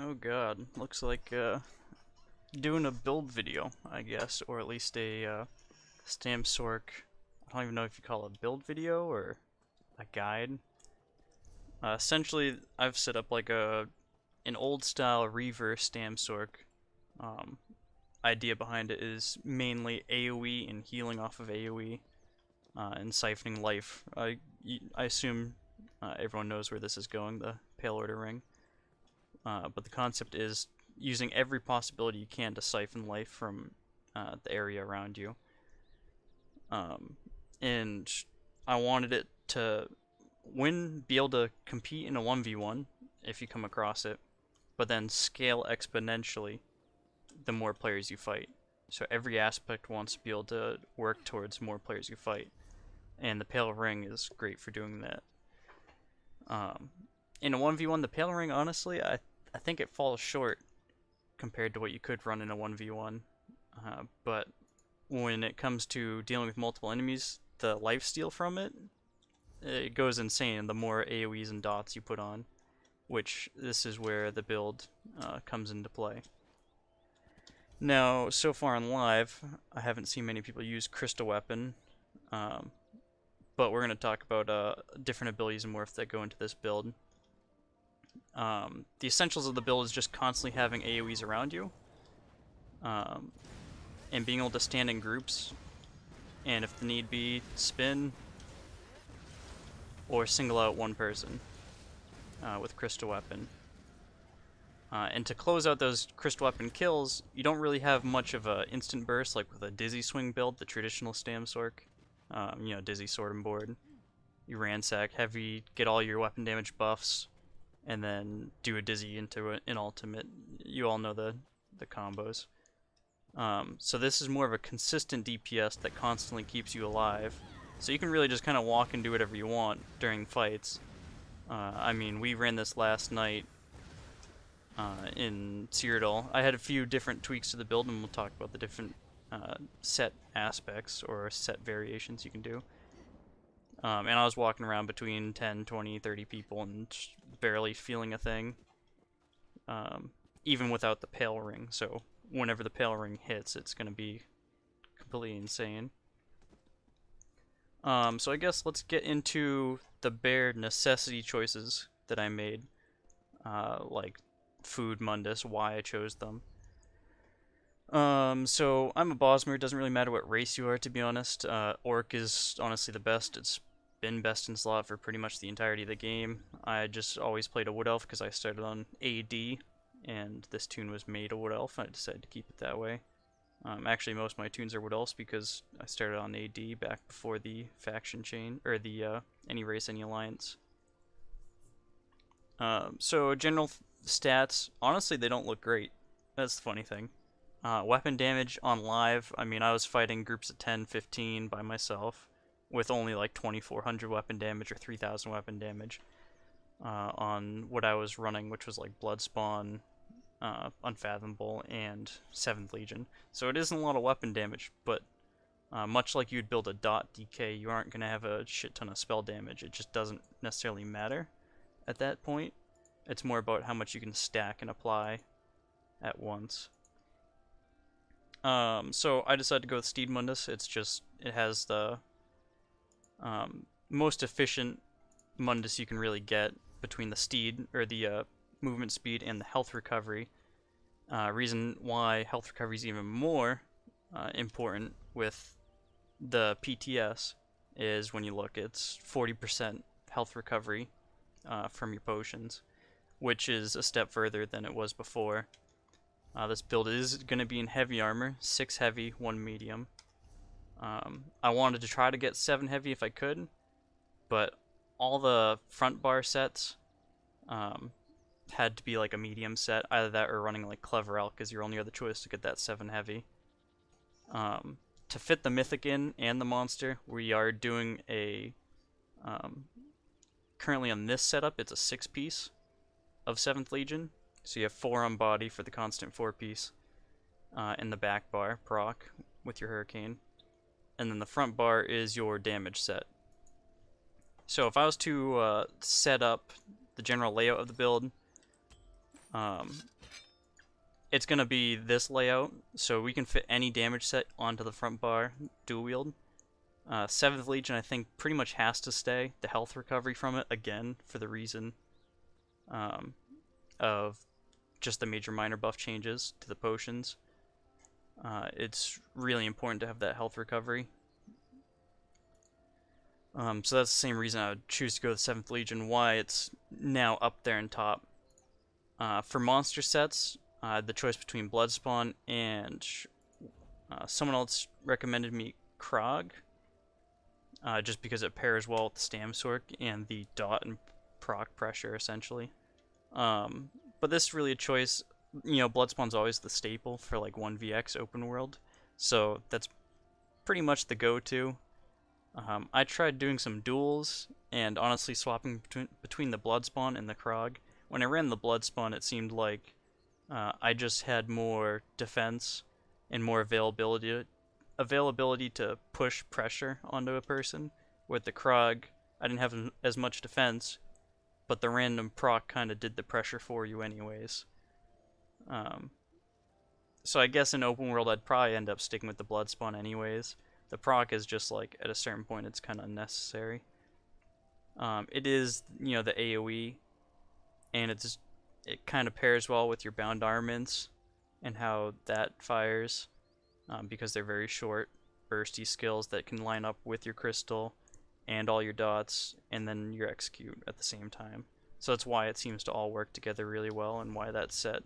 Oh god, looks like doing a build video, I guess, or at least a Stamsorc. I don't even know if you call it a build video or a guide. Essentially, I've set up like an old style Reaver Stamsorc. Idea behind it is mainly AoE and healing off of AoE and siphoning life. I assume everyone knows where this is going, the Pale Order Ring. But the concept is using every possibility you can to siphon life from the area around you. And I wanted it to be able to compete in a 1v1 if you come across it, but then scale exponentially the more players you fight. So every aspect wants to be able to work towards more players you fight, and the Pale Ring is great for doing that. In a 1v1, the Pale Ring, honestly, I think it falls short compared to what you could run in a 1v1. But when it comes to dealing with multiple enemies, the lifesteal from it goes insane the more AoEs and dots you put on, which this is where the build comes into play. Now, so far in live, I haven't seen many people use Crystal Weapon, but we're going to talk about different abilities and morphs that go into this build. The essentials of the build is just constantly having AoEs around you, and being able to stand in groups, and if the need be, spin, or single out one person with Crystal Weapon. And to close out those Crystal Weapon kills, you don't really have much of an instant burst like with a Dizzy Swing build, the traditional Stamsorc. Dizzy Sword and Board. You ransack heavy, get all your weapon damage buffs, and then do a Dizzy into an ultimate. You all know the combos. So this is more of a consistent DPS that constantly keeps you alive. So you can really just kind of walk and do whatever you want during fights. I mean, we ran this last night in Cyrodiil. I had a few different tweaks to the build, and we'll talk about the different set aspects or set variations you can do. And I was walking around between 10, 20, 30 people and barely feeling a thing, even without the Pale Ring. So whenever the Pale Ring hits, it's going to be completely insane. So I guess let's get into the bare necessity choices that I made, like food, mundus, why I chose them. So I'm a Bosmer. It doesn't really matter what race you are, to be honest. Orc is honestly the best. It's been best in slot for pretty much the entirety of the game. I just always played a Wood Elf because I started on AD, and this tune was made a Wood Elf. I decided to keep it that way. Actually, most of my tunes are Wood Elves because I started on AD back before the faction chain, or the any race, any alliance. So general stats, honestly, they don't look great. That's the funny thing. Weapon damage on live, I mean, I was fighting groups of 10, 15 by myself with only like 2400 weapon damage or 3000 weapon damage on what I was running, which was like Bloodspawn, Unfathomable, and 7th Legion. So it isn't a lot of weapon damage, but much like you'd build a dot DK, you aren't going to have a shit ton of spell damage. It just doesn't necessarily matter at that point. It's more about how much you can stack and apply at once. So I decided to go with Steed Mundus. It has the most efficient Mundus you can really get between the Steed, or the movement speed, and the health recovery. Reason why health recovery is even more important with the PTS is when you look, it's 40% health recovery from your potions, which is a step further than it was before. This build is going to be in heavy armor, 6 heavy, 1 medium. I wanted to try to get 7 heavy if I could, but all the front bar sets had to be like a medium set. Either that or running like Clever Elk is your only other choice to get that 7 heavy. To fit the mythic in and the monster, we are doing a... currently on this setup, it's a 6-piece of 7th Legion. So you have 4 on body for the constant 4-piece, and the back bar proc with your Hurricane. And then the front bar is your damage set. So if I was to set up the general layout of the build, It's going to be this layout, so we can fit any damage set onto the front bar, dual wield. 7th Legion, I think, pretty much has to stay. The health recovery from it, again, for the reason of just the major minor buff changes to the potions. It's really important to have that health recovery. So that's the same reason I would choose to go with 7th Legion, why it's now up there in top. For monster sets, the choice between Bloodspawn and someone else recommended me Krog, just because it pairs well with the Stamsorc and the dot and proc pressure, essentially. But this is really a choice. Bloodspawn's always the staple for like 1vx open world, so that's pretty much the go-to. I tried doing some duels, and honestly swapping between the Bloodspawn and the Krog. When I ran the Bloodspawn, it seemed like I just had more defense and more availability to push pressure onto a person. With the Krog, I didn't have as much defense, but the random proc kind of did the pressure for you anyways. So I guess in open world I'd probably end up sticking with the Bloodspawn anyways. The proc is just like, at a certain point, it's kind of unnecessary. It is, the AoE, and it kind of pairs well with your bound armaments and how that fires, because they're very short, bursty skills that can line up with your crystal and all your dots, and then your execute at the same time. So that's why it seems to all work together really well, and why that set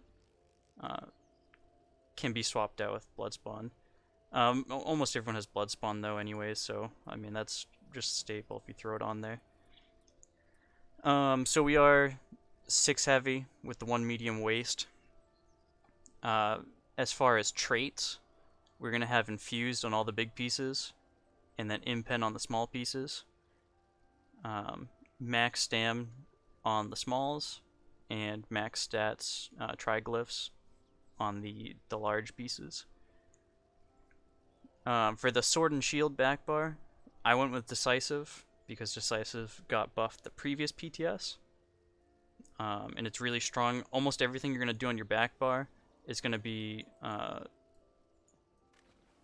can be swapped out with Bloodspawn. Almost everyone has Bloodspawn though anyways, so I mean that's just a staple if you throw it on there. So we are 6 heavy with the 1 medium waist. As far as traits, we're going to have infused on all the big pieces, and then impen on the small pieces. Max Stam on the smalls, and max stats triglyphs on the large pieces. For the sword and shield backbar, I went with decisive because decisive got buffed the previous PTS, and it's really strong. Almost everything you're going to do on your backbar is going to be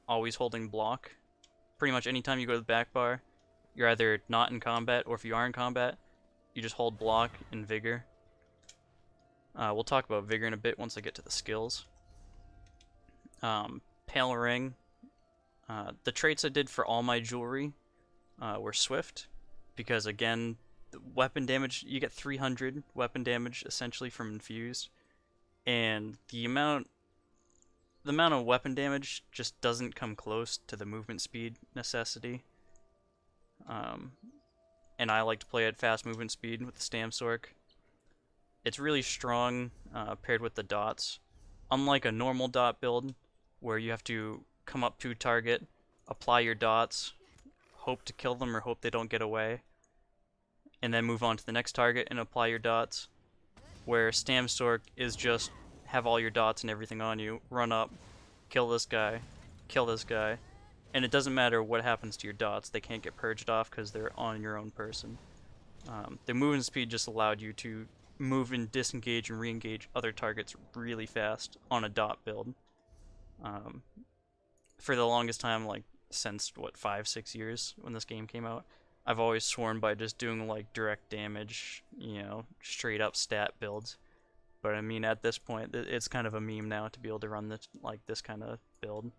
always holding block. Pretty much anytime you go to the backbar, you're either not in combat, or if you are in combat, you just hold block and vigor. We'll talk about vigor in a bit once I get to the skills. Pale ring. The traits I did for all my jewelry were swift, because again, the weapon damage, you get 300 weapon damage essentially from infused, and the amount of weapon damage just doesn't come close to the movement speed necessity. And I like to play at fast movement speed with the Stamsorc. It's really strong paired with the dots. Unlike a normal dot build, where you have to come up to target, apply your dots, hope to kill them or hope they don't get away, and then move on to the next target and apply your dots, where Stamsorc is just have all your dots and everything on you, run up, kill this guy, and it doesn't matter what happens to your dots, they can't get purged off because they're on your own person. The movement speed just allowed you to move and disengage and re-engage other targets really fast on a dot build. For the longest time, like since 5-6 years when this game came out, I've always sworn by just doing like direct damage, straight up stat builds. But I mean, at this point, it's kind of a meme now to be able to run this kind of build.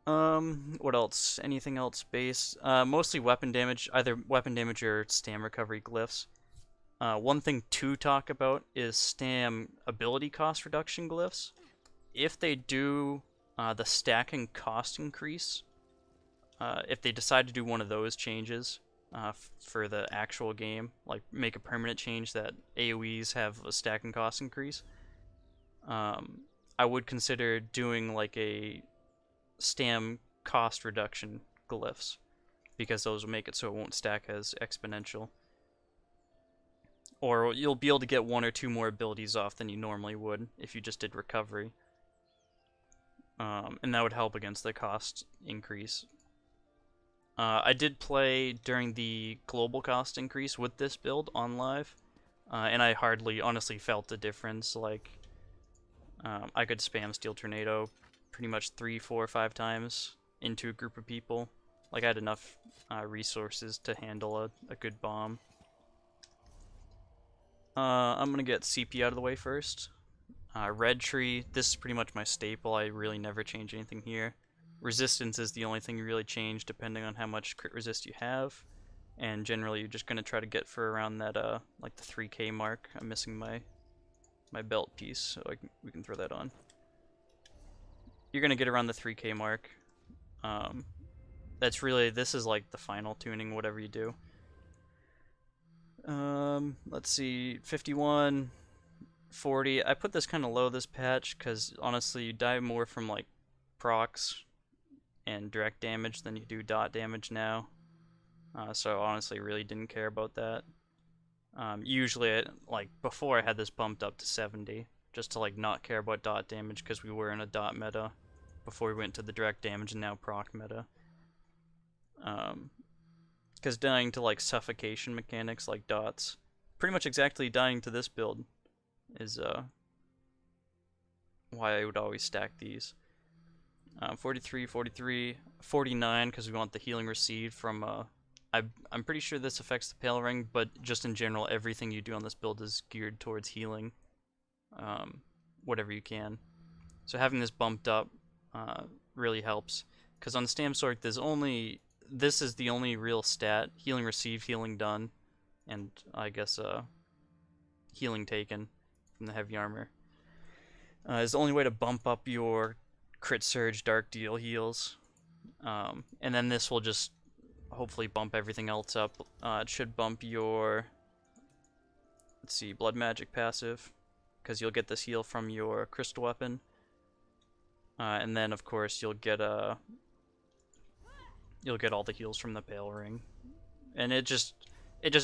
What else? Anything else base? Mostly weapon damage, either weapon damage or Stam recovery glyphs. One thing to talk about is Stam ability cost reduction glyphs. If they do the stacking cost increase, if they decide to do one of those changes for the actual game, like make a permanent change that AoEs have a stacking cost increase, I would consider doing like a Stam cost reduction glyphs, because those will make it so it won't stack as exponential. Or you'll be able to get 1 or 2 more abilities off than you normally would if you just did recovery. And that would help against the cost increase. I did play during the global cost increase with this build on live. and I hardly honestly felt the difference. Like, I could spam Steel Tornado pretty much 3, 4, 5 times into a group of people. Like, I had enough resources to handle a good bomb. I'm gonna get CP out of the way first. Red Tree, this is pretty much my staple. I really never change anything here. Resistance is the only thing you really change depending on how much crit resist you have. And generally you're just gonna try to get for around that like the 3k mark. I'm missing my belt piece, so we can throw that on. You're gonna get around the 3k mark. That's really, this is like the final tuning, whatever you do. Let's see, 51, 40. I put this kind of low this patch because honestly you die more from like procs and direct damage than you do dot damage now. So honestly really didn't care about that. Usually, like before I had this bumped up to 70 just to like not care about dot damage because we were in a dot meta before we went to the direct damage and now proc meta. Because dying to like suffocation mechanics like dots, pretty much exactly dying to this build is why I would always stack these. 43, 43, 49 because we want the healing received from I'm pretty sure this affects the Pale Ring, but just in general everything you do on this build is geared towards healing whatever you can. So having this bumped up really helps, because on Stamsorc this is the only real stat: healing received, healing done, and I guess healing taken from the heavy armor. Is the only way to bump up your crit surge, dark deal heals, and then this will just hopefully bump everything else up. It should bump your, let's see, blood magic passive, because you'll get this heal from your crystal weapon, and then of course you'll get all the heals from the Pale Ring, and it just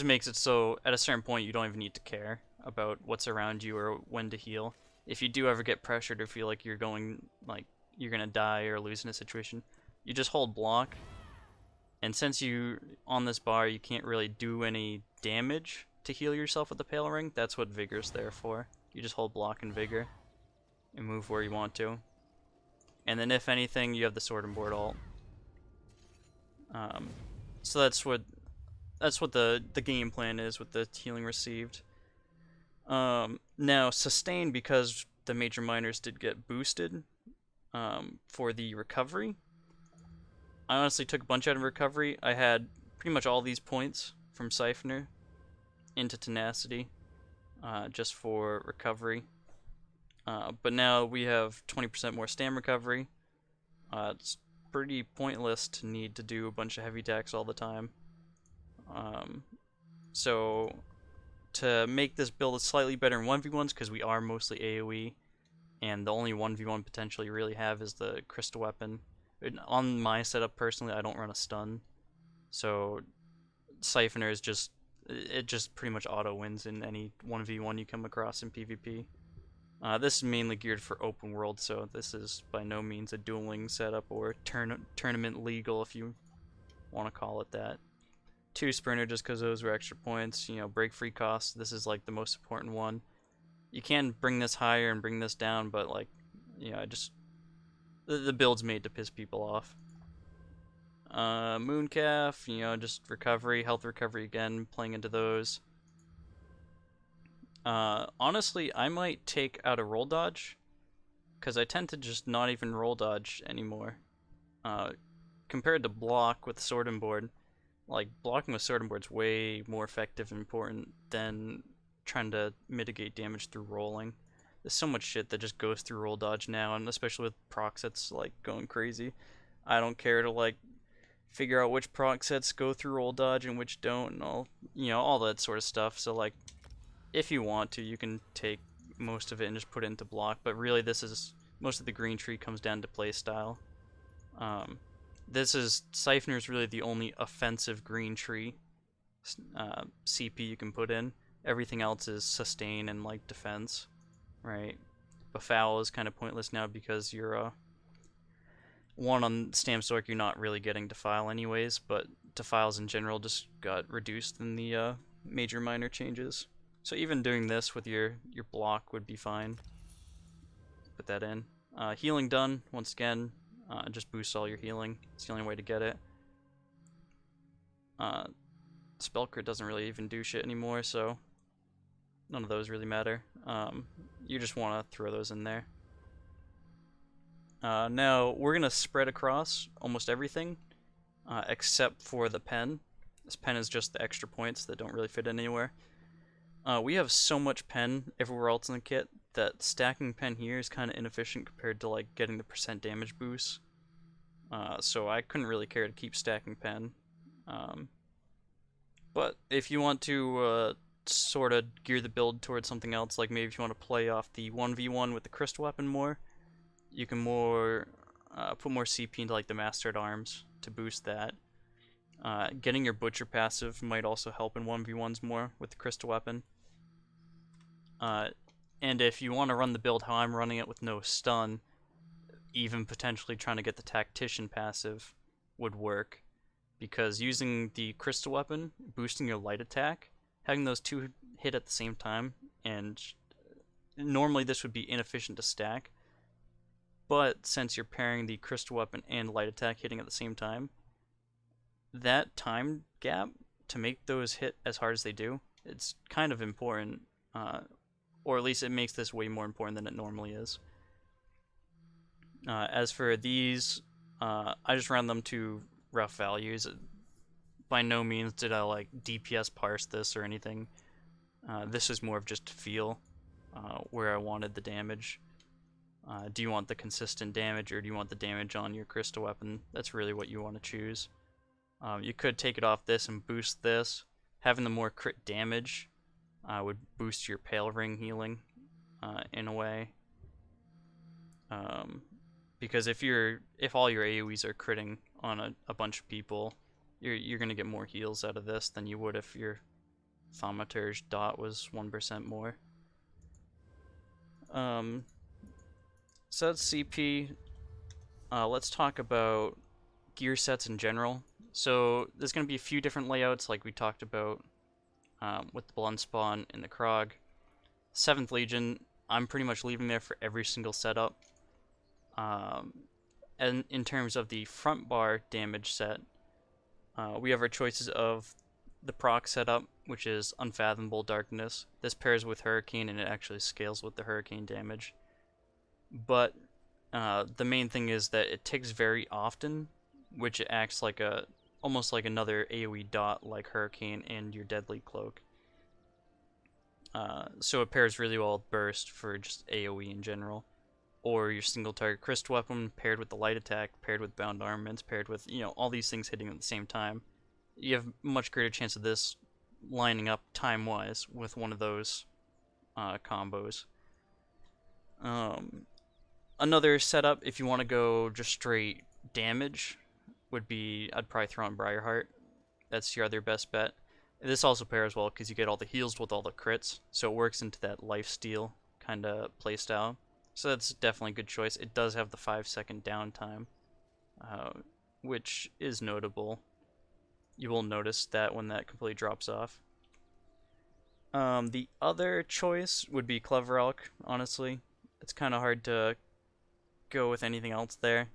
makes it so at a certain point you don't even need to care about what's around you or when to heal. If you do ever get pressured or feel like you're gonna die or lose in a situation, you just hold block, and since you on this bar you can't really do any damage to heal yourself with the Pale Ring, that's what Vigor's there for. You just hold block and Vigor and move where you want to, and then if anything you have the Sword and Board ult. So that's what the game plan is with the healing received. Now sustain, because the major minors did get boosted for the recovery. I honestly took a bunch out of recovery. I had pretty much all these points from Siphoner into Tenacity just for recovery. But now we have 20% more Stam recovery. It's pretty pointless to need to do a bunch of heavy attacks all the time. So to make this build slightly better in 1v1s, because we are mostly AoE, and the only 1v1 potential you really have is the crystal weapon. On my setup personally, I don't run a stun, so Siphoner is just pretty much auto wins in any 1v1 you come across in PvP. This is mainly geared for open world, so this is by no means a dueling setup or tournament legal, if you want to call it that. 2 Sprinter just because those were extra points. You know, break free cost, this is like the most important one. You can bring this higher and bring this down, but like, you know, the build's made to piss people off. Mooncalf, you know, just recovery, health recovery again, playing into those. Honestly, I might take out a roll dodge, because I tend to just not even roll dodge anymore. Compared to block with Sword and Board, like blocking with Sword and Board is way more effective and important than trying to mitigate damage through rolling. There's so much shit that just goes through roll dodge now, and especially with proc sets like going crazy. I don't care to like figure out which proc sets go through roll dodge and which don't, and all, you know, all that sort of stuff. So like, if you want to, you can take most of it and just put it into block, but really most of the green tree comes down to playstyle. Siphoner is really the only offensive green tree CP you can put in. Everything else is sustain and like defense, right? Befoul is kind of pointless now because you're one on Stamsorc, you're not really getting Defile anyways, but Defiles in general just got reduced in the major minor changes. So even doing this with your block would be fine. Put that in. Healing done, once again, just boost all your healing. It's the only way to get it. Spell crit doesn't really even do shit anymore, so none of those really matter. You just want to throw those in there. Now, we're going to spread across almost everything, except for the pen. This pen is just the extra points that don't really fit in anywhere. We have so much pen everywhere else in the kit that stacking pen here is kind of inefficient compared to like getting the % damage boost. So I couldn't really care to keep stacking pen. But if you want to sort of gear the build towards something else, like maybe if you want to play off the 1v1 with the crystal weapon more, you can put more CP into like the mastered arms to boost that. Getting your butcher passive might also help in 1v1s more with the crystal weapon. And if you want to run the build how I'm running it with no stun, even potentially trying to get the tactician passive would work, because using the crystal weapon, boosting your light attack, having those two hit at the same time, and normally this would be inefficient to stack, but since you're pairing the crystal weapon and light attack hitting at the same time, that time gap to make those hit as hard as they do, it's kind of important, or at least it makes this way more important than it normally is. As for these, I just ran them to rough values. By no means did I like DPS parse this or anything. This is more of just feel where I wanted the damage. Do you want the consistent damage or do you want the damage on your crystal weapon? That's really what you want to choose. You could take it off this and boost this. Having the more crit damage would boost your pale ring healing in a way. Because if all your AoEs are critting on a bunch of people, you're gonna get more heals out of this than you would if your Thaumaturge dot was 1% more. So that's CP. Let's talk about gear sets in general. So there's going to be a few different layouts like we talked about with the Blunt Spawn and the Krog. 7th Legion, I'm pretty much leaving there for every single setup. And in terms of the front bar damage set, we have our choices of the proc setup, which is Unfathomable Darkness. This pairs with Hurricane and it actually scales with the Hurricane damage. But the main thing is that it ticks very often, which acts like almost like another AoE dot like Hurricane and your Deadly Cloak. So it pairs really well with Burst for just AoE in general. Or your single target crystal weapon paired with the light attack, paired with bound armaments, paired with, all these things hitting at the same time. You have much greater chance of this lining up time-wise with one of those combos. Another setup, if you want to go just straight damage, would be, I'd probably throw in Briarheart. That's your other best bet. This also pairs well because you get all the heals with all the crits, so it works into that lifesteal kind of playstyle. So that's definitely a good choice. It does have the 5-second downtime, which is notable. You will notice that when that completely drops off. The other choice would be Clever Elk, honestly. It's kind of hard to go with anything else there.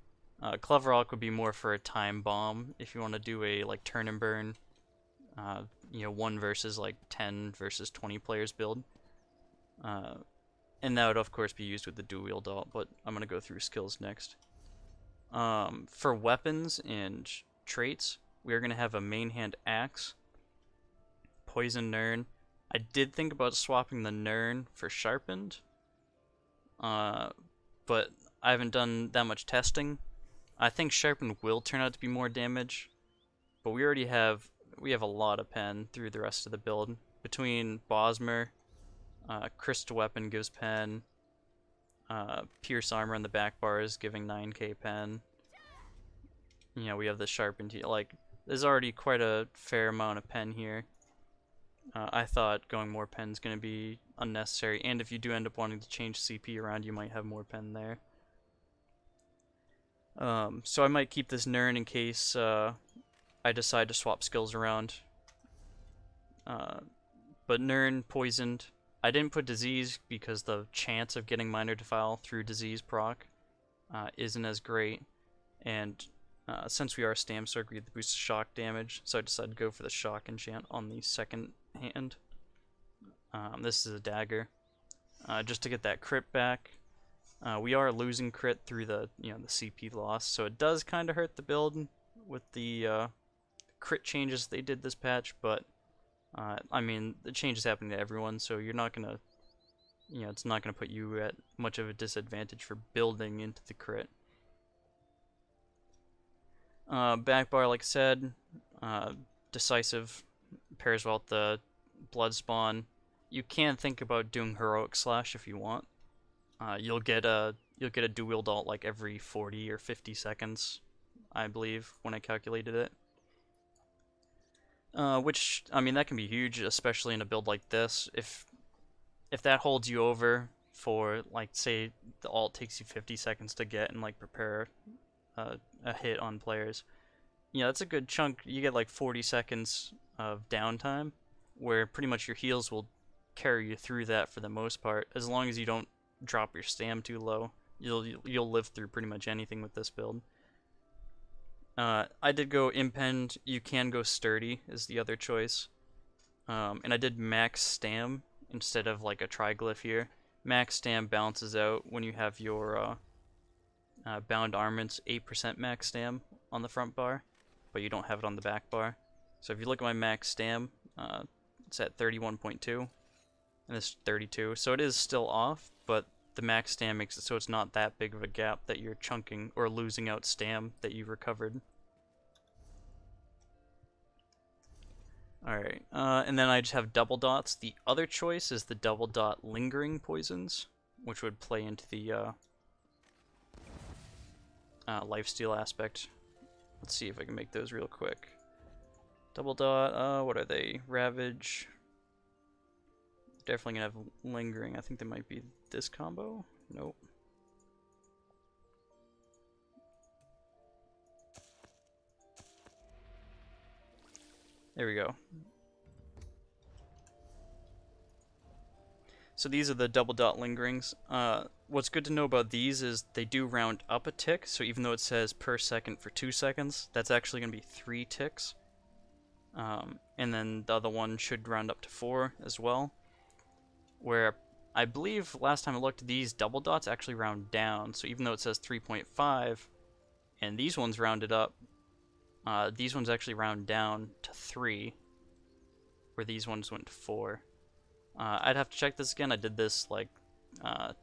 Clever Elk would be more for a time bomb if you want to do a like turn and burn, 1 versus like 10 versus 20 players build. And that would of course be used with the dual wield alt, but I'm gonna go through skills next. For weapons and traits, we are gonna have a mainhand axe, poison nirn. I did think about swapping the nirn for sharpened, but I haven't done that much testing. I think sharpened will turn out to be more damage, but we have a lot of pen through the rest of the build. Between Bosmer, crystal weapon gives pen, pierce armor on the back bar is giving 9k pen. We have the sharpened, there's already quite a fair amount of pen here. I thought going more pen is going to be unnecessary, and if you do end up wanting to change CP around, you might have more pen there. So I might keep this nirn in case I decide to swap skills around. But nirn, poisoned. I didn't put disease because the chance of getting minor defile through disease proc isn't as great. And since we are Stamsorc, we get the boost shock damage, so I decided to go for the shock enchant on the second hand. This is a dagger. Just to get that crit back. We are losing crit through the the CP loss, so it does kind of hurt the build with the crit changes they did this patch, but I mean, the change is happening to everyone, so you're not gonna, it's not gonna put you at much of a disadvantage for building into the crit. Backbar, like I said, decisive, pairs well with the blood spawn. You can think about doing heroic slash if you want. You'll get a dual wield ult like every 40 or 50 seconds, I believe, when I calculated it. Which, I mean, that can be huge, especially in a build like this. If that holds you over for, like, say the ult takes you 50 seconds to get and like prepare a hit on players, that's a good chunk. You get like 40 seconds of downtime, where pretty much your heals will carry you through that for the most part. As long as you don't drop your stam too low, you'll live through pretty much anything with this build. I did go impen. You can go sturdy is the other choice, and I did max stam instead of like a triglyph here. Max stam balances out when you have your bound armaments 8% max stam on the front bar, but you don't have it on the back bar. So if you look at my max stam, it's at 31.2, and it's 32, so it is still off, but the max stam makes it so it's not that big of a gap that you're chunking or losing out stam that you recovered. Alright, and then I just have double dots. The other choice is the double dot lingering poisons, which would play into the lifesteal aspect. Let's see if I can make those real quick. Double dot, what are they? Ravage. Definitely gonna have lingering. I think they might be this combo. Nope. There we go. So these are the double dot lingerings. What's good to know about these is they do round up a tick, so even though it says per second for 2 seconds, that's actually going to be 3 ticks. And then the other one should round up to 4 as well. Where I believe last time I looked, these double dots actually round down, so even though it says 3.5, and these ones rounded up, these ones actually round down to 3, where these ones went to 4. I'd have to check this again. I did this like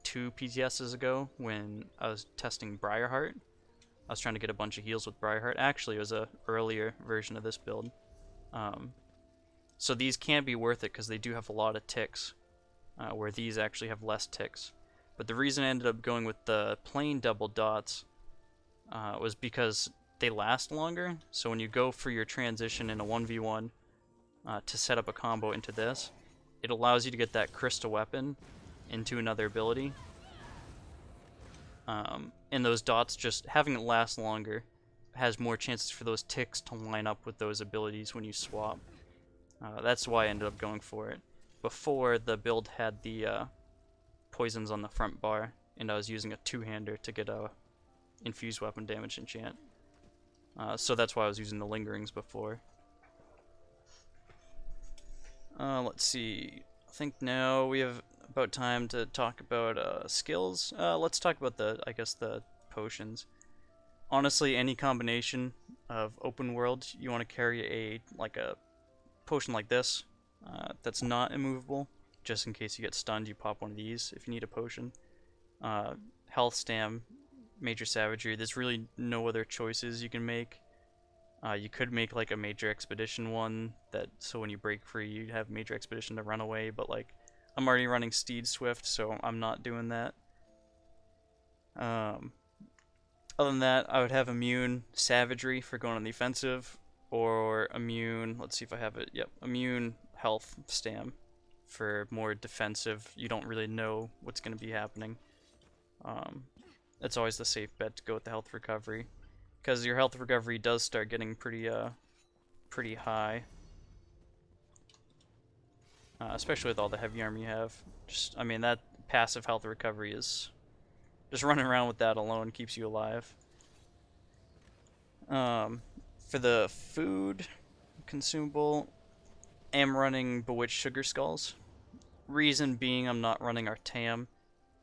2 PTSs ago when I was testing Briarheart. I was trying to get a bunch of heals with Briarheart. Actually, it was a earlier version of this build. So these can be worth it because they do have a lot of ticks, where these actually have less ticks. But the reason I ended up going with the plain double dots was because they last longer. So when you go for your transition in a 1v1 to set up a combo into this, it allows you to get that crystal weapon into another ability. And those dots, just having it last longer, has more chances for those ticks to line up with those abilities when you swap. That's why I ended up going for it. Before, the build had the poisons on the front bar, and I was using a two-hander to get a infused weapon damage enchant. So that's why I was using the lingerings before. Let's see. I think now we have about time to talk about skills. Let's talk about the potions. Honestly, any combination of open world, you want to carry a potion like this that's not immovable, just in case you get stunned. You pop one of these if you need a potion. Health stam, major savagery. There's really no other choices you can make. You could make like a major expedition one, so when you break free you have major expedition to run away, but like I'm already running Steed Swift, so I'm not doing that. Other than that, I would have immune savagery for going on the offensive, or immune, let's see if I have it, yep, immune health stam for more defensive. You don't really know what's going to be happening. It's always the safe bet to go with the health recovery, because your health recovery does start getting pretty high. especially with all the heavy armor you have. Just, I mean, that passive health recovery is just running around with that alone keeps you alive. For the food consumable, am running Bewitched Sugar Skulls. Reason being, I'm not running Artam.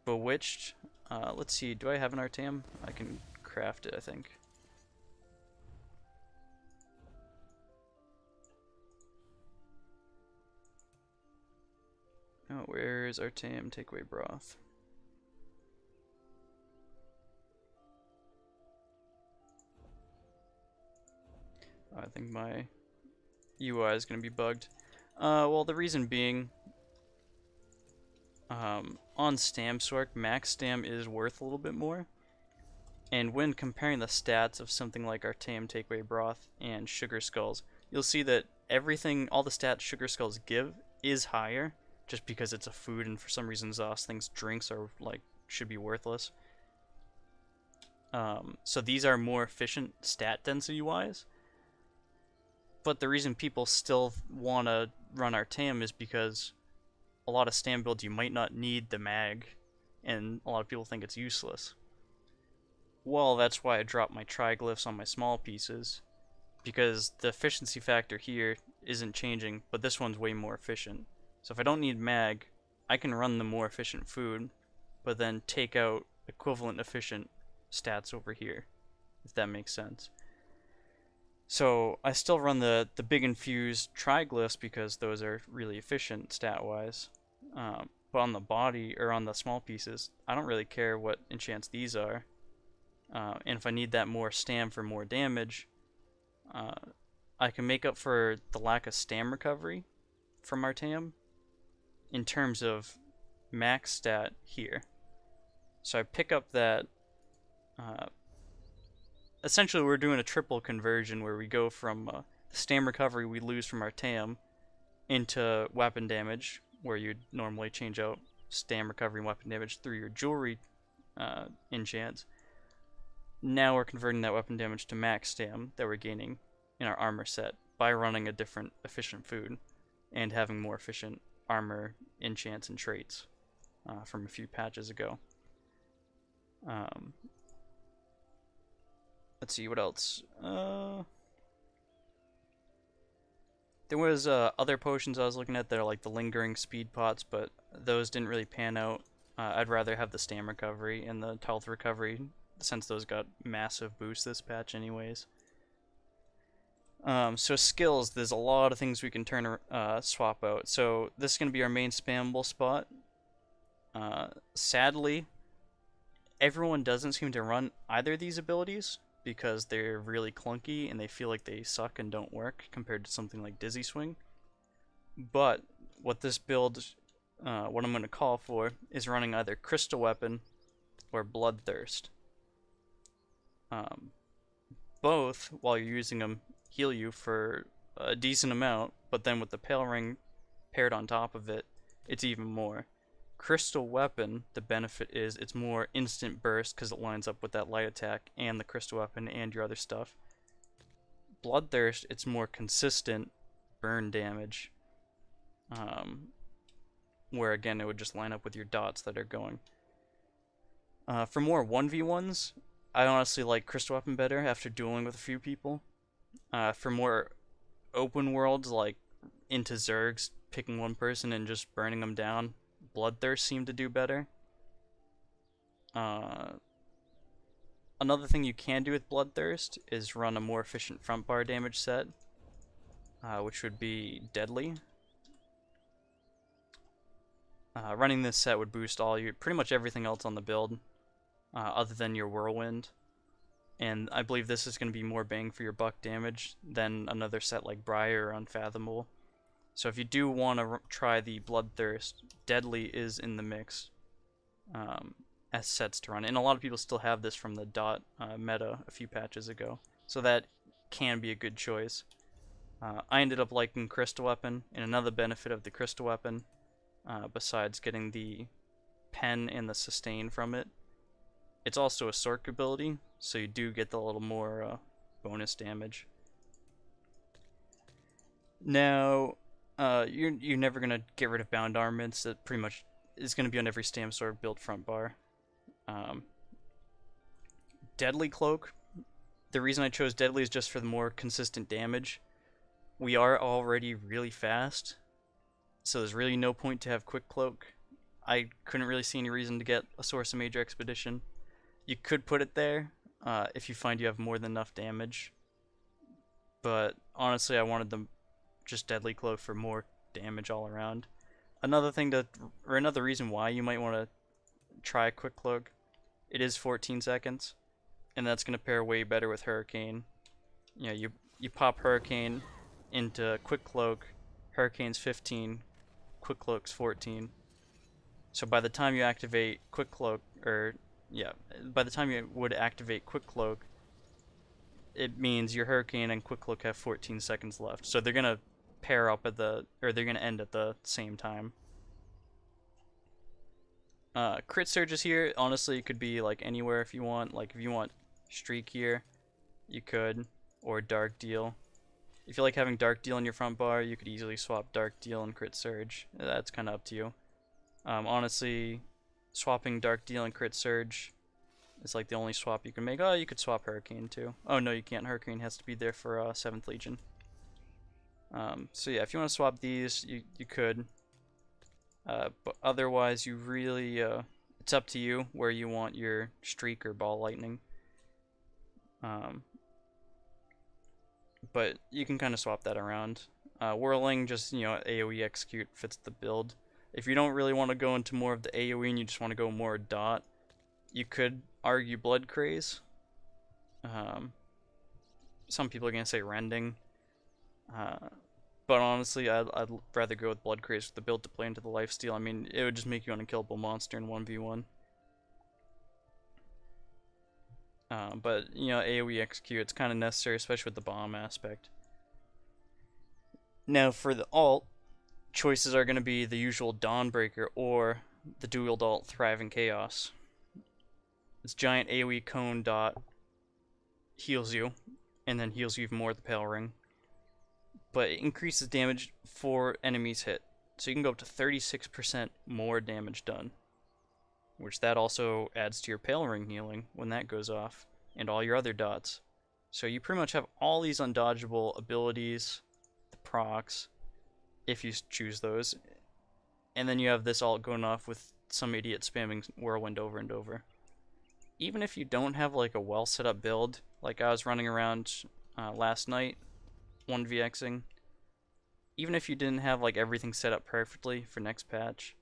Bewitched. Let's see. Do I have an Artam? I can craft it, I think. Oh, where's Artam takeaway broth? I think my UI is going to be bugged. Well, the reason being, on Stamsorc, max Stam is worth a little bit more. And when comparing the stats of something like Artam Takeaway Broth and Sugar Skulls, you'll see that everything, all the stats Sugar Skulls give is higher, just because it's a food and for some reason Zos thinks drinks are, like, should be worthless. So these are more efficient stat density-wise. But the reason people still want to run Artam is because a lot of Stam builds you might not need the mag, and a lot of people think it's useless. Well, that's why I dropped my triglyphs on my small pieces, because the efficiency factor here isn't changing, but this one's way more efficient. So if I don't need mag, I can run the more efficient food, but then take out equivalent efficient stats over here, if that makes sense. So I still run the big infused triglyphs because those are really efficient stat-wise. But on the body, or on the small pieces, I don't really care what enchants these are. And if I need that more Stam for more damage, I can make up for the lack of Stam recovery from Artam in terms of max stat here. So I pick up that... essentially, we're doing a triple conversion where we go from the Stam recovery we lose from Artam into weapon damage, where you'd normally change out Stam recovery and weapon damage through your jewelry enchants. Now we're converting that weapon damage to max Stam that we're gaining in our armor set by running a different efficient food and having more efficient armor, enchants, and traits from a few patches ago. Let's see, what else? There was other potions I was looking at that are like the lingering speed pots, but those didn't really pan out. I'd rather have the Stam recovery and the health recovery, since those got massive boosts this patch anyways. So skills, there's a lot of things we can swap out. So this is going to be our main spammable spot. Sadly, everyone doesn't seem to run either of these abilities, because they're really clunky and they feel like they suck and don't work compared to something like Dizzy Swing. But what this build, what I'm going to call for, is running either Crystal Weapon or Bloodthirst. Both, while you're using them, heal you for a decent amount, but then with the Pale Ring paired on top of it, it's even more. Crystal Weapon, the benefit is it's more instant burst because it lines up with that light attack and the Crystal Weapon and your other stuff. Bloodthirst, it's more consistent burn damage, where again it would just line up with your dots that are going. For more 1v1s, I honestly like Crystal Weapon better after dueling with a few people. For more open worlds, like into Zergs, picking one person and just burning them down, Bloodthirst seemed to do better. Another thing you can do with Bloodthirst is run a more efficient front bar damage set, which would be Deadly. Running this set would boost pretty much everything else on the build, other than your Whirlwind. And I believe this is going to be more bang for your buck damage than another set like Briar or Unfathomable. So if you do want to try the Bloodthirst, Deadly is in the mix as sets to run. And a lot of people still have this from the dot meta a few patches ago. So that can be a good choice. I ended up liking Crystal Weapon, and another benefit of the Crystal Weapon, besides getting the pen and the sustain from it, it's also a Sorc ability, so you do get the little more bonus damage. Now, You're never gonna get rid of bound armaments. That pretty much is gonna be on every Stamsorc built front bar. Um, Deadly Cloak. The reason I chose Deadly is just for the more consistent damage. We are already really fast, so there's really no point to have Quick Cloak. I couldn't really see any reason to get a Source of Major Expedition. You could put it there if you find you have more than enough damage, but honestly I wanted them just Deadly Cloak for more damage all around. Another reason why you might want to try Quick Cloak, it is 14 seconds, and that's going to pair way better with Hurricane. You know, you pop Hurricane into Quick Cloak, Hurricane's 15, Quick Cloak's 14. So by the time you activate Quick Cloak, by the time you would activate Quick Cloak, it means your Hurricane and Quick Cloak have 14 seconds left. So they're gonna pair up they're gonna end at the same time. Crit Surge is here. Honestly, it could be like anywhere if you want. Like if you want Streak here, you could, or Dark Deal. If you like having Dark Deal in your front bar, you could easily swap Dark Deal and Crit Surge. That's kind of up to you. Honestly, swapping Dark Deal and Crit Surge is like the only swap you can make. Oh, you could swap Hurricane too. Oh no, you can't. Hurricane has to be there for 7th Legion. So yeah, if you want to swap these, you could. But otherwise, you really, it's up to you where you want your Streak or Ball Lightning. But you can kind of swap that around. Whirling, just, AoE execute fits the build. If you don't really want to go into more of the AoE and you just want to go more dot, you could argue Blood Craze. Some people are going to say Rending. But honestly, I'd rather go with Blood Craze with the build to play into the lifesteal. I mean, it would just make you an unkillable monster in 1v1. But, AoE execute, it's kind of necessary, especially with the bomb aspect. Now, for the alt, choices are going to be the usual Dawnbreaker or the dual alt Thriving Chaos. This giant AoE cone dot heals you, and then heals you even more with the Pale Ring. But it increases damage for enemies hit. So you can go up to 36% more damage done. Which that also adds to your Pale Ring healing when that goes off. And all your other dots. So you pretty much have all these undodgeable abilities, the procs, if you choose those. And then you have this alt going off with some idiot spamming Whirlwind over and over. Even if you don't have like a well set up build, like I was running around last night, 1vxing, even if you didn't have like everything set up perfectly for next patch,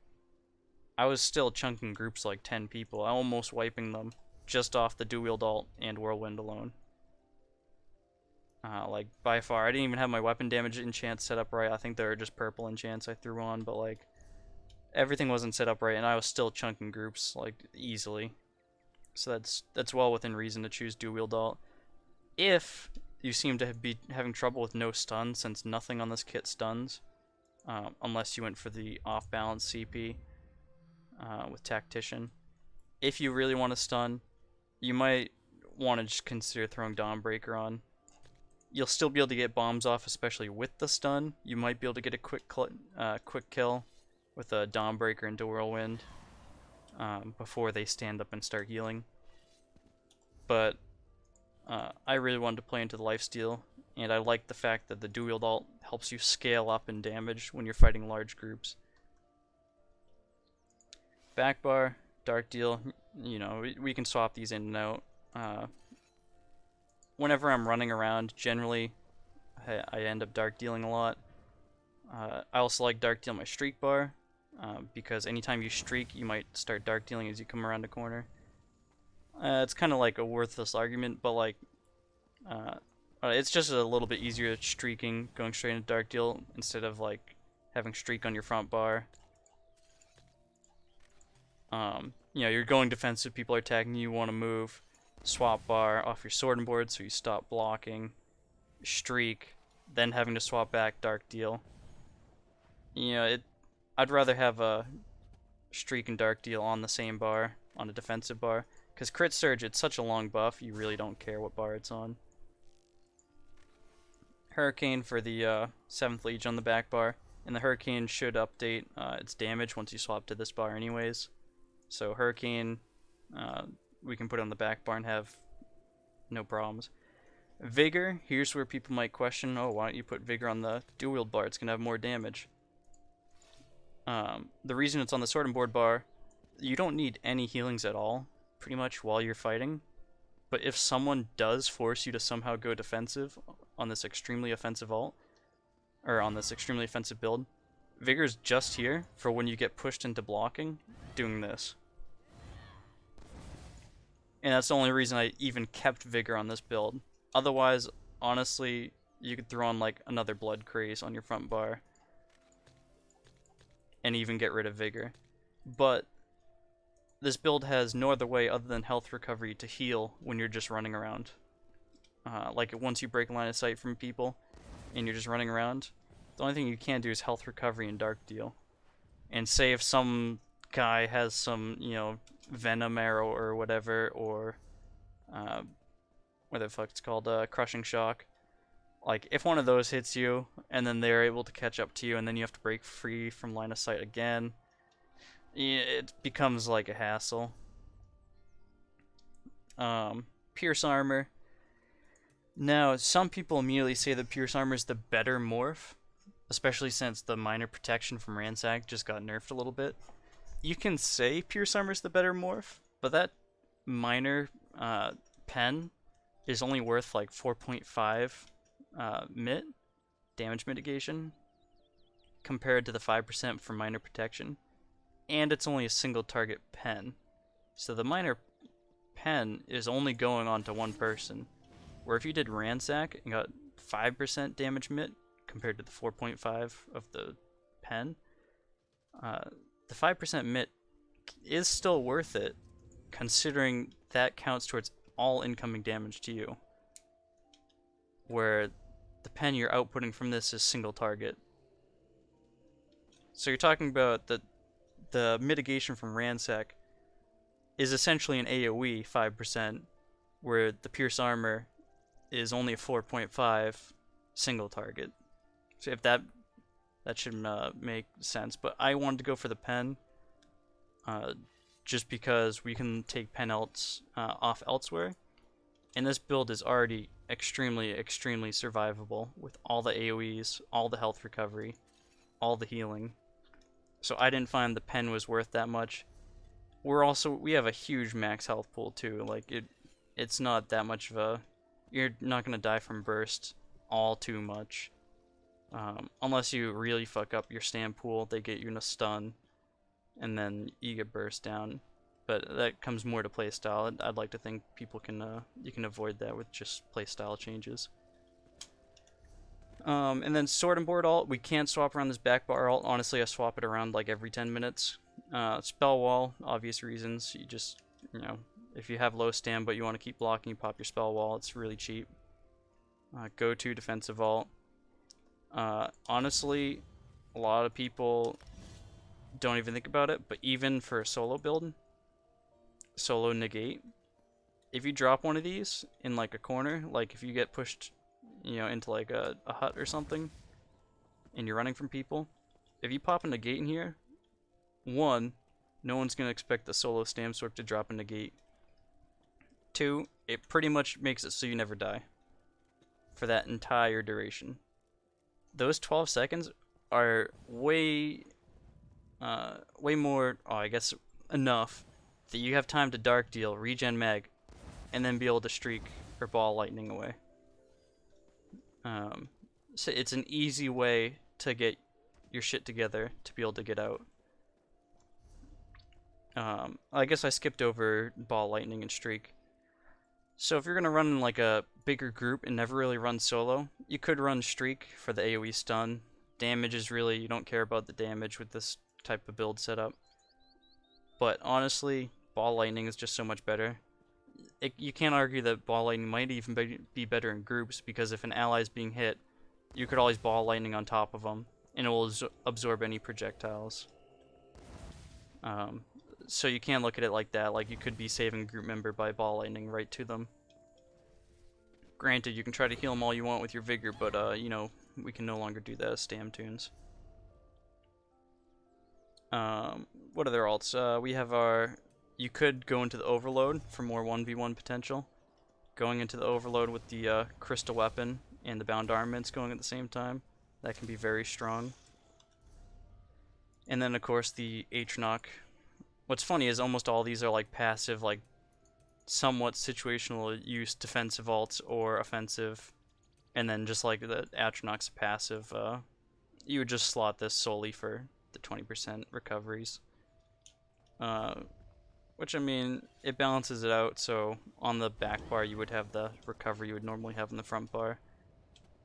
I was still chunking groups like 10 people, almost wiping them just off the dual alt and Whirlwind alone. Like by far, I didn't even have my weapon damage enchants set up right. I think they were just purple enchants I threw on, but like everything wasn't set up right, and I was still chunking groups like easily. So that's well within reason to choose dual alt. If you seem to be having trouble with no stun, since nothing on this kit stuns, unless you went for the off-balance CP with Tactician. If you really want to stun, you might want to just consider throwing Dawnbreaker on. You'll still be able to get bombs off, especially with the stun. You might be able to get a quick kill with a Dawnbreaker into Whirlwind before they stand up and start healing. But I really wanted to play into the lifesteal, and I like the fact that the dual alt helps you scale up in damage when you're fighting large groups. Backbar, Dark Deal, we can swap these in and out. Whenever I'm running around, generally I end up Dark Dealing a lot. I also like Dark Deal my Streak bar, because anytime you streak, you might start Dark Dealing as you come around a corner. It's kind of like a worthless argument, but like, it's just a little bit easier streaking, going straight into Dark Deal instead of like having Streak on your front bar. You're going defensive, people are attacking you, want to move, swap bar off your sword and board so you stop blocking, Streak, then having to swap back Dark Deal. I'd rather have a Streak and Dark Deal on the same bar, on a defensive bar. Because Crit Surge, it's such a long buff, you really don't care what bar it's on. Hurricane for the 7th Legion on the back bar. And the Hurricane should update its damage once you swap to this bar anyways. So Hurricane, we can put on the back bar and have no problems. Vigor, here's where people might question, oh, why don't you put Vigor on the dual wield bar? It's going to have more damage. The reason it's on the sword and board bar, you don't need any healings at all, pretty much, while you're fighting. But if someone does force you to somehow go defensive on this extremely offensive ult, or on this extremely offensive build, Vigor's just here for when you get pushed into blocking, doing this. And that's the only reason I even kept Vigor on this build. Otherwise, honestly, you could throw on like another Blood Craze on your front bar and even get rid of Vigor. But this build has no other way other than health recovery to heal when you're just running around. Like once you break line of sight from people and you're just running around, the only thing you can do is health recovery and dark deal. And say if some guy has some, you know, venom arrow or whatever, or what the fuck it's called, crushing shock. Like if one of those hits you and then they're able to catch up to you and then you have to break free from line of sight again, it becomes like a hassle. Pierce armor. Now, some people immediately say that Pierce armor is the better morph, especially since the minor protection from Ransack just got nerfed a little bit. You can say Pierce armor is the better morph, but that minor pen is only worth like 4.5 mit damage mitigation compared to the 5% for minor protection. And it's only a single target pen. So the minor pen is only going on to one person. Where if you did Ransack and got 5% damage mit compared to the 4.5 of the pen, the 5% mit is still worth it, considering that counts towards all incoming damage to you. Where the pen you're outputting from this is single target. So you're talking about the mitigation from Ransack is essentially an AoE 5%, where the Pierce Armor is only a 4.5 single target. So if that should make sense. But I wanted to go for the pen, just because we can take pen ults off elsewhere. And this build is already extremely, extremely survivable with all the AoEs, all the health recovery, all the healing. So I didn't find the pen was worth that much. We have a huge max health pool too. Like it's not that much of a, you're not gonna die from burst all too much. Unless you really fuck up your Stam pool, they get you in a stun, and then you get burst down. But that comes more to playstyle. I'd like to think people can you can avoid that with just playstyle changes. And then sword and board alt, we can't swap around this backbar alt. Honestly, I swap it around like every 10 minutes. Spell wall, obvious reasons. You just, you know, if you have low stam but you want to keep blocking, you pop your spell wall. It's really cheap. Go to defensive alt. Honestly, a lot of people don't even think about it, but even for a solo build, solo negate, if you drop one of these in like a corner, like if you get pushed, you know, into like a hut or something, and you're running from people, if you pop a negate in here, one, no one's gonna expect the solo Stamsorc to drop a negate. Two, it pretty much makes it so you never die for that entire duration. Those 12 seconds are way more, I guess, enough that you have time to dark deal, regen mag, and then be able to streak or ball lightning away. So it's an easy way to get your shit together to be able to get out. I guess I skipped over ball lightning and streak. So if you're gonna run in like a bigger group and never really run solo, you could run streak for the AoE stun. Damage is really, you don't care about the damage with this type of build setup. But honestly, ball lightning is just so much better. You can't argue that ball lightning might even be better in groups, because if an ally is being hit, you could always ball lightning on top of them, and it will absorb any projectiles. So you can't look at it like that, like you could be saving a group member by ball lightning right to them. Granted, you can try to heal them all you want with your vigor, but you know, we can no longer do that as Stam tunes. What other alts? We have our... You could go into the Overload for more 1v1 potential. Going into the Overload with the Crystal Weapon and the Bound Armaments going at the same time. That can be very strong. And then, of course, the Atronach. What's funny is almost all these are like passive, like somewhat situational use defensive alts or offensive. And then just like the Atronach's passive, you would just slot this solely for the 20% recoveries. Which, I mean, it balances it out, so on the back bar you would have the recovery you would normally have in the front bar.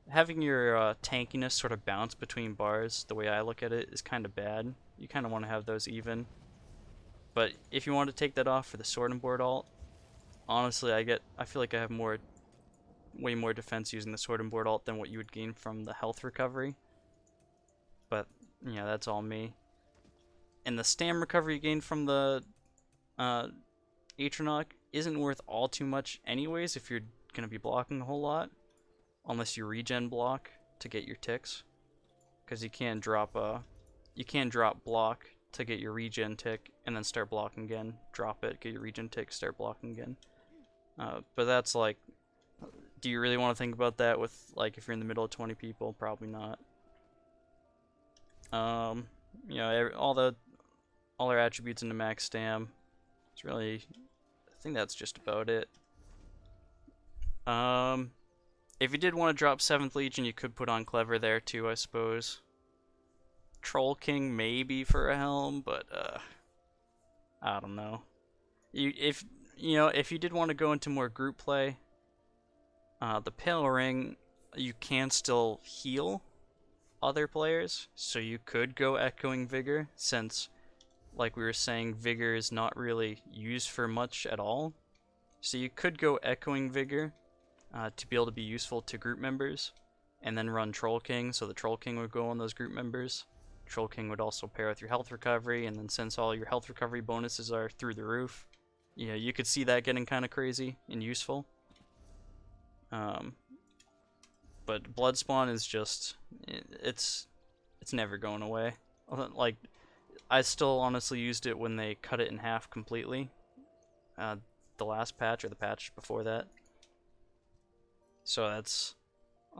Having your tankiness sort of bounce between bars, the way I look at it, is kind of bad. You kind of want to have those even. But if you want to take that off for the Sword and Board alt, honestly, I feel like I have way more defense using the Sword and Board alt than what you would gain from the health recovery. But, yeah, that's all me. And the Stam recovery you gain from the Atronach isn't worth all too much anyways if you're going to be blocking a whole lot. Unless you regen block to get your ticks. Because you can drop block to get your regen tick and then start blocking again. Drop it, get your regen tick, start blocking again. But that's like, do you really want to think about that with, like, if you're in the middle of 20 people? Probably not. You know, all our attributes into max stam. It's really, I think that's just about it. If you did want to drop 7th Legion, you could put on Clever there too, I suppose. Troll King maybe for a helm, but I don't know. If you did want to go into more group play, the Pale Ring, you can still heal other players, so you could go Echoing Vigor, since, like we were saying, Vigor is not really used for much at all. So you could go Echoing Vigor to be able to be useful to group members, and then run Troll King, so the Troll King would go on those group members. Troll King would also pair with your health recovery, and then since all your health recovery bonuses are through the roof, yeah, you could see that getting kind of crazy and useful. But Bloodspawn is just, it's never going away. Like, I still honestly used it when they cut it in half completely. The last patch or the patch before that. So that's,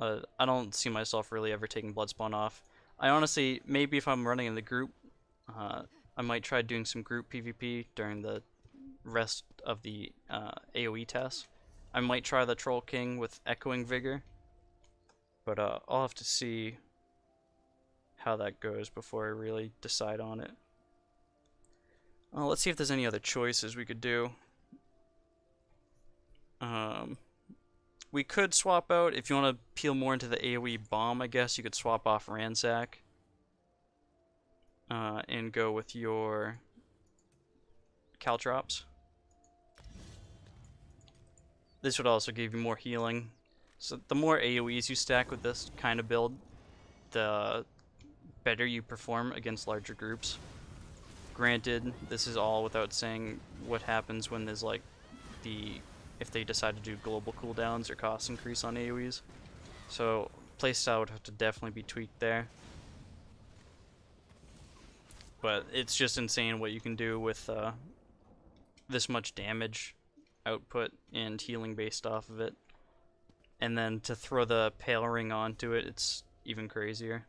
I don't see myself really ever taking Bloodspawn off. I honestly, maybe if I'm running in the group, I might try doing some group PvP during the rest of the AoE tests. I might try the Troll King with Echoing Vigor, but I'll have to see how that goes before I really decide on it. Let's see if there's any other choices we could do. We could swap out, if you want to peel more into the AoE bomb, I guess you could swap off Ransack and go with your Caltrops. This would also give you more healing. So the more AoEs you stack with this kind of build, the better you perform against larger groups. Granted, this is all without saying what happens when there's like if they decide to do global cooldowns or cost increase on AoEs. So playstyle would have to definitely be tweaked there. But it's just insane what you can do with this much damage output and healing based off of it. And then to throw the Pale Ring onto it, it's even crazier.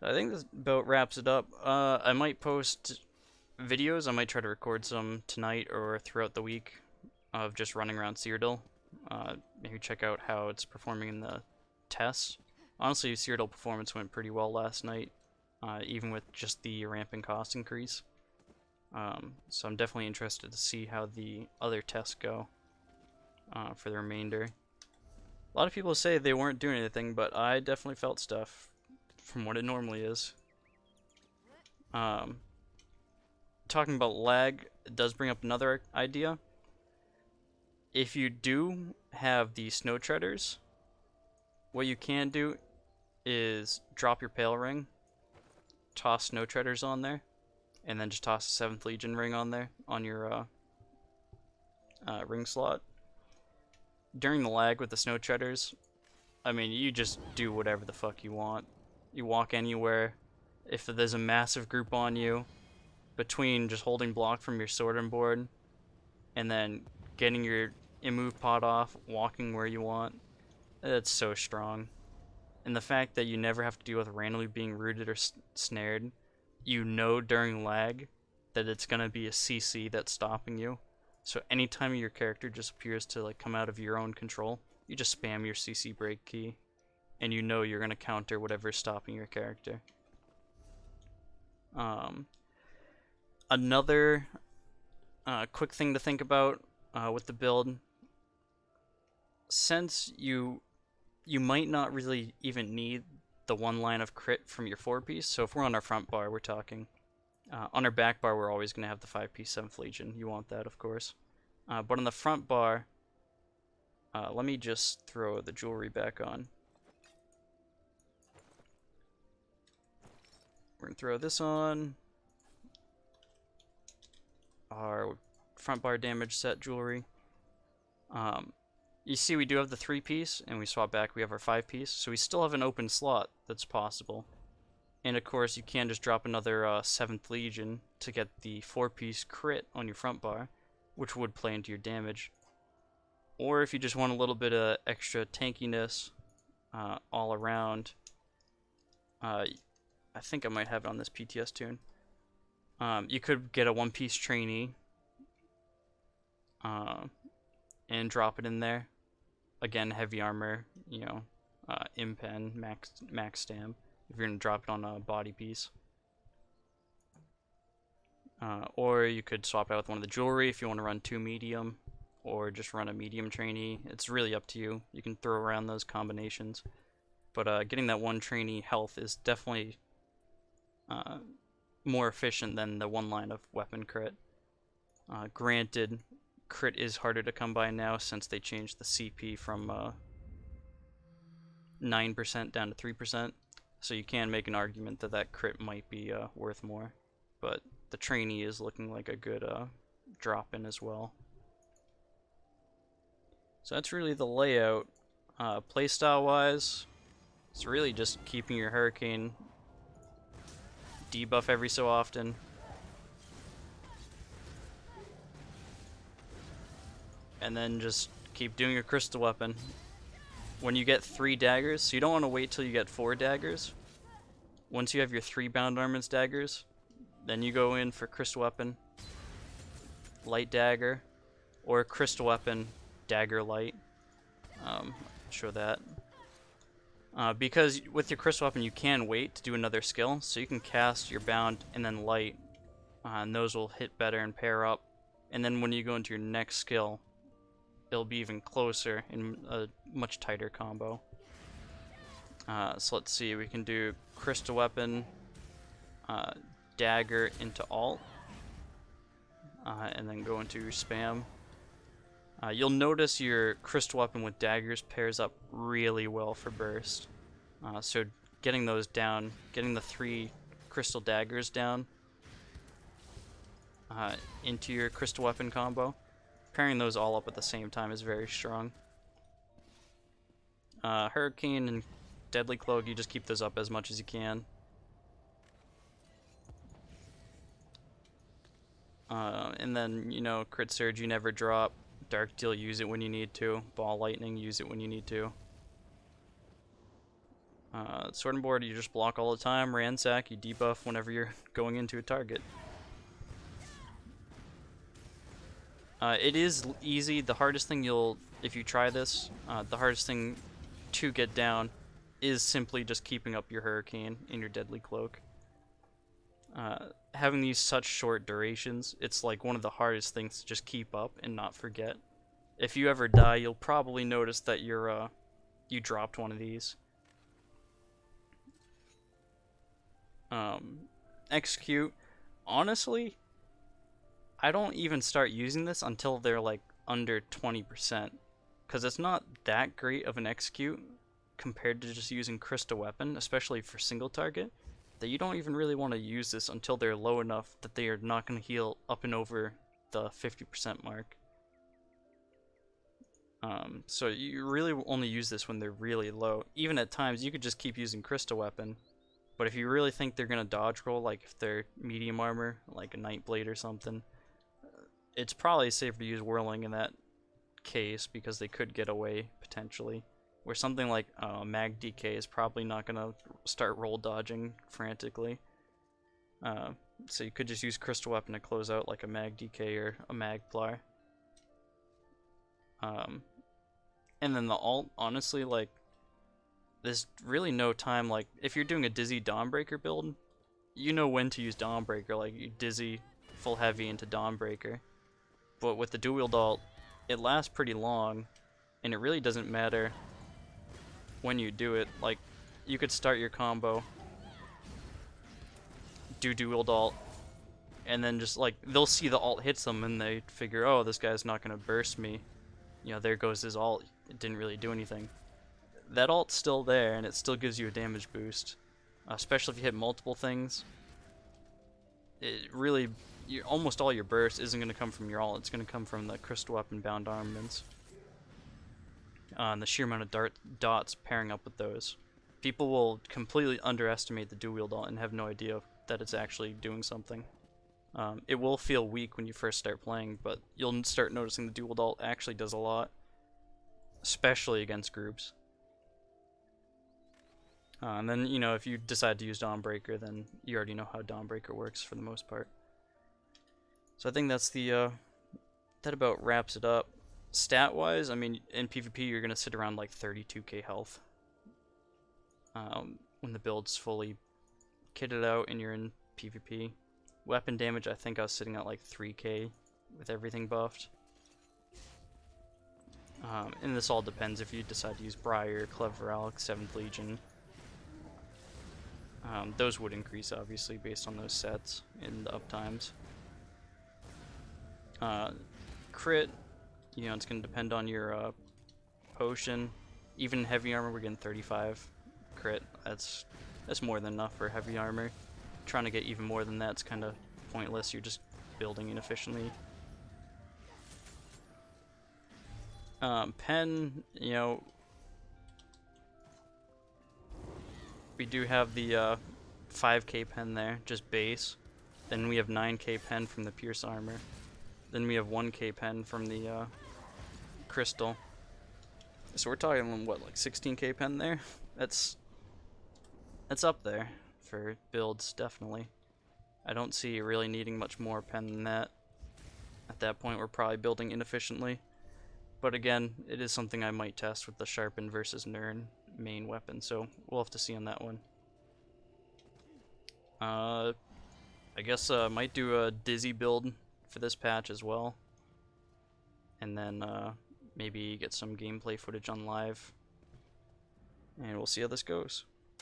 I think this about wraps it up. I might post videos. I might try to record some tonight or throughout the week of just running around Cyrodiil. Maybe check out how it's performing in the tests. Honestly, Cyrodiil performance went pretty well last night, even with just the ramping cost increase. So I'm definitely interested to see how the other tests go for the remainder. A lot of people say they weren't doing anything, but I definitely felt stuff from what it normally is. Talking about lag, it does bring up another idea. If you do have the Snow Treaders, what you can do is drop your Pale Ring, toss Snow Treaders on there, and then just toss a 7th Legion ring on there, on your ring slot. During the lag with the Snow Treaders, I mean, you just do whatever the fuck you want. You walk anywhere. If there's a massive group on you, between just holding block from your sword and board, and then getting your immove pot off, walking where you want, it's so strong. And the fact that you never have to deal with randomly being rooted or snared, you know during lag that it's going to be a CC that's stopping you. So anytime your character just appears to like come out of your own control, you just spam your CC break key, and you know you're going to counter whatever's stopping your character. Another quick thing to think about with the build, since you might not really even need the one line of crit from your 4-piece. So if we're on our front bar, we're talking. On our back bar, we're always going to have the 5-piece 7th Legion. You want that, of course. But on the front bar, let me just throw the jewelry back on. We're going to throw this on. Our front bar damage set jewelry. You see we do have the 3-piece, and we swap back, we have our 5-piece, so we still have an open slot that's possible. And of course, you can just drop another 7th Legion to get the 4-piece crit on your front bar, which would play into your damage. Or if you just want a little bit of extra tankiness all around, I think I might have it on this PTS tune. You could get a 1-piece trainee and drop it in there. Again, heavy armor, you know, impen, max stam, if you're going to drop it on a body piece. Or you could swap out with one of the jewelry if you want to run 2 medium, or just run a medium trainee. It's really up to you. You can throw around those combinations. But getting that 1 trainee health is definitely more efficient than the 1 line of weapon crit. Granted, crit is harder to come by now since they changed the CP from 9% down to 3%. So you can make an argument that that crit might be worth more. But the trainee is looking like a good drop-in as well. So that's really the layout. Playstyle-wise, it's really just keeping your Hurricane debuff every so often. And then just keep doing your crystal weapon. When you get 3 daggers, so you don't want to wait till you get 4 daggers. Once you have your 3 bound armaments daggers, then you go in for crystal weapon, light dagger, or crystal weapon, dagger light. Show that. Because with your crystal weapon you can wait to do another skill, so you can cast your bound and then light, and those will hit better and pair up. And then when you go into your next skill, it'll be even closer in a much tighter combo. So let's see, we can do crystal weapon, dagger into alt, and then go into spam. You'll notice your crystal weapon with daggers pairs up really well for burst. So getting those down, getting the 3 crystal daggers down into your crystal weapon combo, pairing those all up at the same time is very strong. Hurricane and Deadly Cloak, you just keep those up as much as you can. And then, you know, Crit Surge you never drop. Dark Deal, use it when you need to. Ball Lightning, use it when you need to. Sword and Board, you just block all the time. Ransack, you debuff whenever you're going into a target. It is easy. The hardest thing if you try this, the hardest thing to get down is simply just keeping up your Hurricane and your Deadly Cloak. Having these such short durations, it's like one of the hardest things to just keep up and not forget. If you ever die, you'll probably notice that you dropped one of these. Execute, honestly, I don't even start using this until they're like under 20%, because it's not that great of an execute compared to just using crystal weapon, especially for single target, that you don't even really want to use this until they're low enough that they are not going to heal up and over the 50% mark. So you really only use this when they're really low. Even at times, you could just keep using crystal weapon But if you really think they're gonna dodge roll, like if they're medium armor, like a Nightblade or something, it's probably safer to use Whirling in that case because they could get away potentially. Where something like Mag DK is probably not gonna start roll dodging frantically. So you could just use Crystal Weapon to close out like a Mag DK or a Magplar. And then the alt, honestly, like, there's really no time, like, if you're doing a Dizzy Dawnbreaker build, you know when to use Dawnbreaker, like, you Dizzy full heavy into Dawnbreaker. But with the dual wield alt, it lasts pretty long, and it really doesn't matter when you do it. Like, you could start your combo, do dual wield alt, and then just, like, they'll see the alt hits them, and they figure, oh, this guy's not gonna burst me. You know, there goes his alt. It didn't really do anything. That alt's still there, and it still gives you a damage boost. Especially if you hit multiple things. It really, almost all your burst isn't going to come from your alt. It's going to come from the Crystal Weapon bound armaments. And the sheer amount of dots pairing up with those. People will completely underestimate the dual wield alt and have no idea that it's actually doing something. It will feel weak when you first start playing, but you'll start noticing the dual wield alt actually does a lot. Especially against groups. And then, you know, if you decide to use Dawnbreaker, then you already know how Dawnbreaker works for the most part. So I think that's the, that about wraps it up. Stat-wise, I mean, in PvP, you're going to sit around like 32k health. When the build's fully kitted out and you're in PvP. Weapon damage, I think I was sitting at like 3k with everything buffed. And this all depends if you decide to use Briar, Clever Alex, 7th Legion. Those would increase, obviously, based on those sets in the uptimes. Crit, you know, it's going to depend on your potion. Even in heavy armor, we're getting 35 crit. That's more than enough for heavy armor. Trying to get even more than that's kind of pointless. You're just building inefficiently. Pen, you know, we do have the 5k pen there, just base. Then we have 9k pen from the Pierce armor. Then we have 1k pen from the crystal. So we're talking, what, like 16k pen there? That's up there for builds, definitely. I don't see really needing much more pen than that. At that point, we're probably building inefficiently. But again, it is something I might test with the Sharpen versus Nirn main weapon, so we'll have to see on that one. I guess I might do a Dizzy build for this patch as well. And then maybe get some gameplay footage on live. And we'll see how this goes.